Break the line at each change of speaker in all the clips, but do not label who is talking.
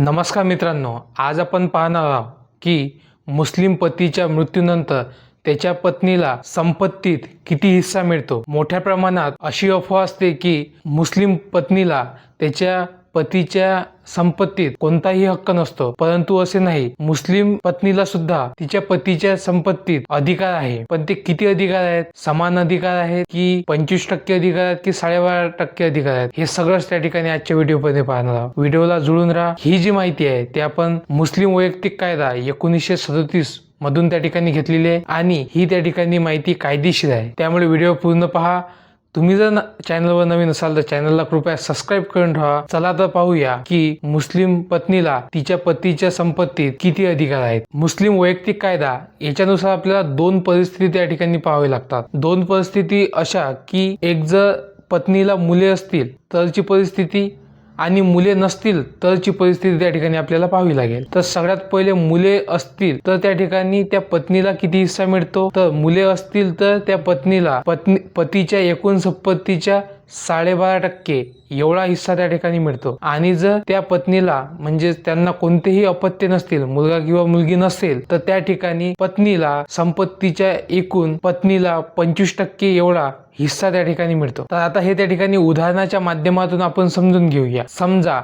नमस्कार मित्रांनो, आज आपण पाहणार आहोत की मुस्लिम पतीच्या मृत्यूनंतर त्याच्या पत्नीला संपत्तीत किती हिस्सा मिळतो। मोठ्या प्रमाणात अशी अफवा असते की मुस्लिम पत्नीला त्याच्या पतीच्या संपत्तीत कोणताही हक्क नसतो, परंतु असे नाही। मुस्लिम पत्नीला सुद्धा तिच्या पतीच्या संपत्तीत अधिकार आहे, पण ते किती अधिकार आहेत? समान अधिकार आहेत की 25% अधिकार आहेत की 12.5% अधिकार आहेत? हे सगळंच त्या ठिकाणी आजच्या व्हिडिओमध्ये पाहणार आहोत। व्हिडिओला जुळून राहा। ही जी माहिती आहे ते आपण मुस्लिम वैयक्तिक कायदा 1937 मधून त्या ठिकाणी घेतलेली आहे आणि ही त्या ठिकाणी माहिती कायदेशीर आहे, त्यामुळे व्हिडिओ पूर्ण पहा। तुम्ही जर चॅनलवर नवीन असाल तर चॅनलला कृपया सबस्क्राईब करून ठेवा। चला तर पाहूया की मुस्लिम पत्नीला तिच्या पतीच्या संपत्तीत किती अधिकार आहेत। मुस्लिम वैयक्तिक कायदा याच्यानुसार आपल्याला दोन परिस्थिती त्या ठिकाणी पाहावी लागतात। दोन परिस्थिती अशा की एक जर पत्नीला मुले असतील तरची परिस्थिती आणि मुले नसतील तरची परिस्थिती त्या ठिकाणी आपल्याला पाहावी लागेल। तर सगळ्यात पहिले मुले असतील तर त्या ठिकाणी त्या पत्नीला किती हिस्सा मिळतो? तर मुले असतील तर त्या पत्नीला पतीच्या एकूण संपत्तीच्या 12.5% एवढा हिस्सा त्या ठिकाणी मिळतो। आणि जर त्या पत्नीला म्हणजे त्यांना कोणतेही अपत्य नसतील, मुलगा किंवा मुलगी नसेल, तर त्या ठिकाणी पत्नीला संपत्तीच्या एकूण पत्नीला 25% एवढा हिस्सा त्या ठिकाणी मिळतो। तर आता हे त्या ठिकाणी उदाहरणाच्या माध्यमातून आपण समजून घेऊया। समजा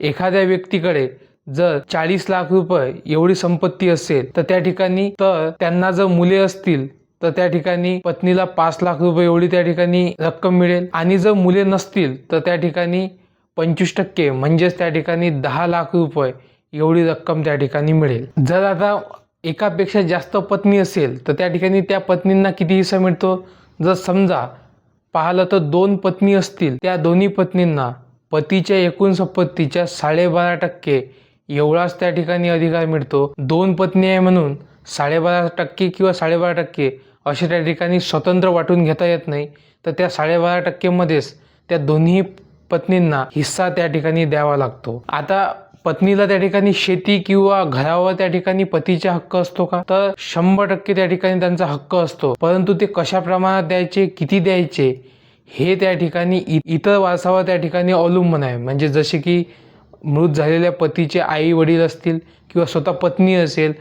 एखाद्या व्यक्तीकडे जर 40 लाख रुपये एवढी संपत्ती असेल तर त्या ठिकाणी त्यांना जर मुले असतील तर त्या ठिकाणी पत्नीला 5 लाख रुपये एवढी त्या ठिकाणी रक्कम मिळेल। आणि जर मुले नसतील तर त्या ठिकाणी 25% म्हणजेच त्या ठिकाणी 10 लाख रुपये एवढी रक्कम त्या ठिकाणी मिळेल। जर आता एकापेक्षा जास्त पत्नी असेल तर त्या ठिकाणी त्या पत्नींना किती हिस्सा मिळतो? जर समजा पाहिलं तर 2 पत्नी असतील, त्या दोन्ही पत्नींना पतीच्या एकूण संपत्तीच्या 12.5% एवढाच त्या ठिकाणी अधिकार मिळतो। 2 पत्नी आहे म्हणून 12.5% किंवा 12.5% असे त्या ठिकाणी स्वतंत्र वाटून घेता येत नाही, तर त्या 12.5% मध्येच त्या दोन्ही पत्नींना हिस्सा त्या ठिकाणी द्यावा लागतो। आता पत्नीला त्या ठिकाणी शेती किंवा घरावर त्या ठिकाणी पतीचा हक्क असतो का? तर 100% त्या ठिकाणी त्यांचा हक्क असतो, परंतु ते कशा प्रमाणात द्यायचे, किती द्यायचे हे त्या ठिकाणी इतर वारसावर त्या ठिकाणी अवलंबून आहे। म्हणजे जसे की मृत झालेल्या पतीचे आई वडील असतील किंवा स्वतः पत्नी असेल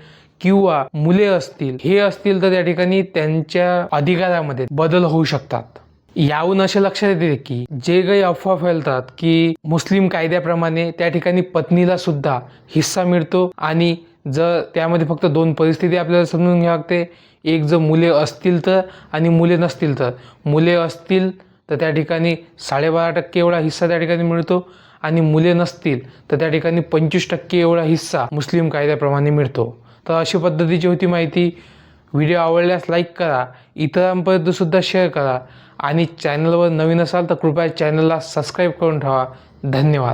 किंवा मुले असतील, हे असतील तर त्या ठिकाणी त्यांच्या अधिकारामध्ये बदल होऊ शकतात। यावरून असे लक्षात येते की जे काही अफवा फैलतात की मुस्लिम कायद्याप्रमाणे त्या ठिकाणी पत्नीला सुद्धा हिस्सा मिळतो आणि जर त्यामध्ये फक्त 2 परिस्थिती आपल्याला समजून घ्यावी लागते। एक जर मुले असतील तर आणि मुले नसतील तर। मुले असतील तर त्या ठिकाणी 12.5% एवढा हिस्सा त्या ठिकाणी मिळतो आणि मुले नसतील तर त्या ठिकाणी 25% एवढा हिस्सा मुस्लिम कायद्याप्रमाणे मिळतो। तर अशी पद्धतीची होती माहिती। व्हिडिओ आवडल्यास लाईक करा, इतरांपर्यंत सुद्धा शेअर करा आणि चॅनलवर नवीन असाल तर कृपया चॅनलला सबस्क्राईब करून ठेवा। धन्यवाद।